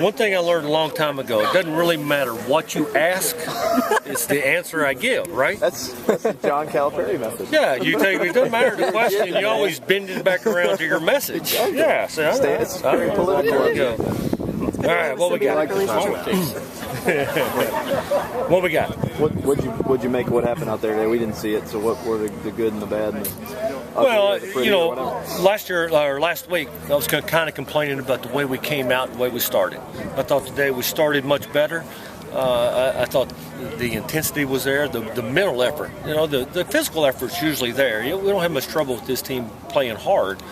One thing I learned a long time ago, it doesn't really matter what you ask, it's the answer I give, right? That's the John Calipari message. Yeah, it doesn't matter the question, you always bend it back around to your message. Exactly. Yeah, so It's very political. There we go. All right, what we got? What we got? What'd you make of what happened out there today? We didn't see it, so what were the good and the bad? And last week I was kind of complaining about the way we came out and the way we started. I thought today we started much better. I thought the intensity was there, the mental effort. The physical effort's usually there. We don't have much trouble with this team playing hard,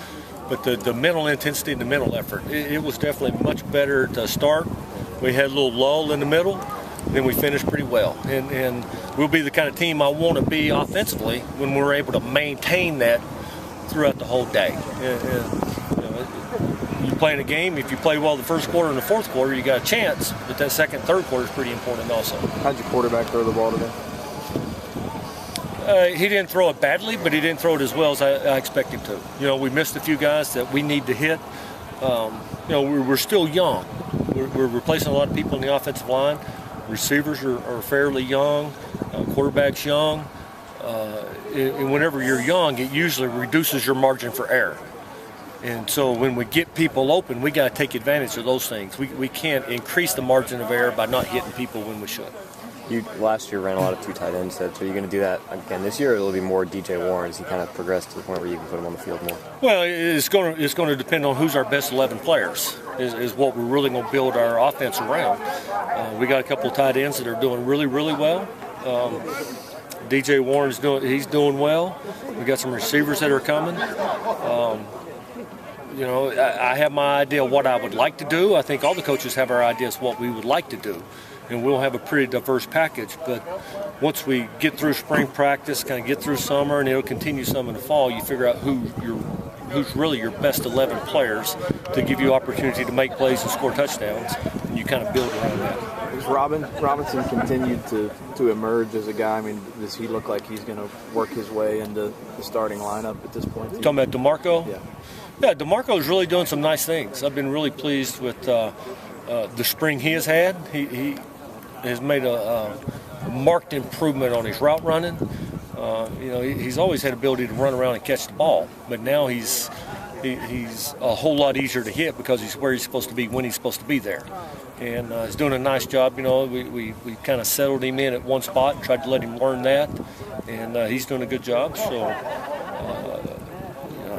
but the mental intensity and the mental effort, it was definitely much better to start. We had a little lull in the middle, then we finished pretty well. And we'll be the kind of team I want to be offensively when we're able to maintain that throughout the whole day. You play in a game, if you play well the first quarter and the fourth quarter, you got a chance, but that second, third quarter is pretty important also. How'd your quarterback throw the ball today? He didn't throw it badly, but he didn't throw it as well as I expect him to. We missed a few guys that we need to hit. We're still young. We're replacing a lot of people in the offensive line. Receivers are fairly young. Quarterback's young. And whenever you're young, it usually reduces your margin for error. And so when we get people open, we got to take advantage of those things. We can't increase the margin of error by not hitting people when we should. You last year ran a lot of two tight ends, so you're going to do that again this year, or it'll be more DJ Warren as he kind of progressed to the point where you can put him on the field more? Well, it's going to depend on who's our best 11 players is what we're really going to build our offense around. We got a couple of tight ends that are doing really, really well. DJ Warren's doing well. We got some receivers that are coming. I have my idea of what I would like to do. I think all the coaches have our ideas of what we would like to do. And we'll have a pretty diverse package. But once we get through spring practice, kind of get through summer, and it'll continue some in the fall, you figure out who's really your best 11 players to give you opportunity to make plays and score touchdowns, and you kind of build around that. Has Robinson continued to emerge as a guy? I mean, does he look like he's going to work his way into the starting lineup at this point? Talking about DeMarco? Yeah. Yeah, DeMarco is really doing some nice things. I've been really pleased with the spring he has had. He has made a marked improvement on his route running. He's always had ability to run around and catch the ball, but now he's a whole lot easier to hit because he's where he's supposed to be when he's supposed to be there. And he's doing a nice job. We kind of settled him in at one spot and tried to let him learn that, and he's doing a good job. So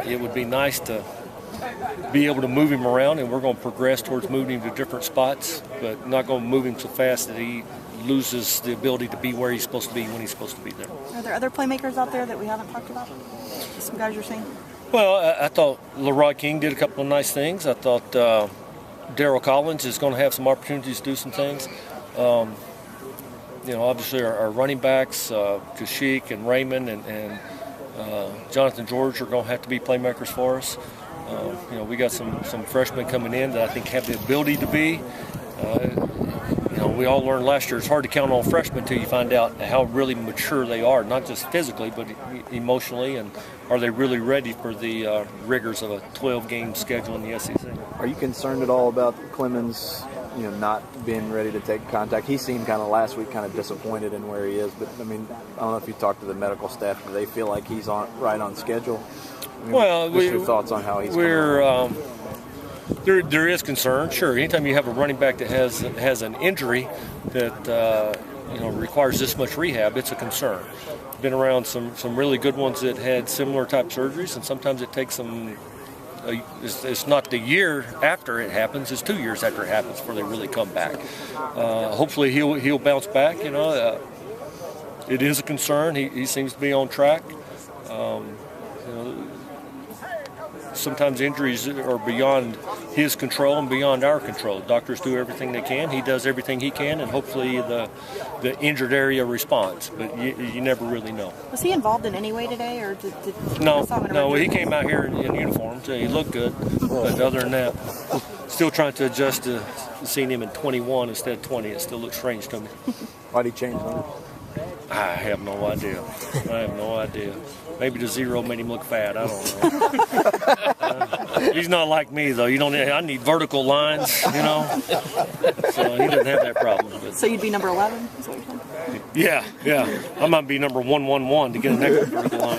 it would be nice to be able to move him around, and we're going to progress towards moving him to different spots, but not going to move him so fast that he loses the ability to be where he's supposed to be when he's supposed to be there. Are there other playmakers out there that we haven't talked about? Some guys you're seeing? Well, I thought LeRod King did a couple of nice things. I thought Daryl Collins is going to have some opportunities to do some things. Obviously our running backs, Kashyyyk and Raymond and Jonathan George are going to have to be playmakers for us. We got some freshmen coming in that I think have the ability to be. We all learned last year it's hard to count on freshmen until you find out how really mature they are, not just physically but emotionally, and are they really ready for the rigors of a 12-game schedule in the SEC. Are you concerned at all about Clemens, not being ready to take contact? He seemed kind of last week kind of disappointed in where he is, but I don't know if you talked to the medical staff. Do they feel like he's right on schedule? Your thoughts on how he's coming? There is concern, sure. Anytime you have a running back that has an injury that requires this much rehab, it's a concern. Been around some really good ones that had similar type surgeries, and sometimes it takes them. It's not the year after it happens; it's 2 years after it happens before they really come back. Hopefully, he'll bounce back. It is a concern. He seems to be on track. Sometimes injuries are beyond his control and beyond our control. Doctors do everything they can. He does everything he can, and hopefully the injured area responds. But you never really know. Was he involved in any way today, or did No. He came out here in uniform, so he looked good. But other than that, still trying to adjust to seeing him in 21 instead of 20. It still looks strange to me. Why'd he change numbers? I have no idea. Maybe the zero made him look fat. I don't know. He's not like me though. I need vertical lines, you know. So he doesn't have that problem. But So you'd be number 11, is what you're saying? yeah. I might be number 111 to get an extra vertical line.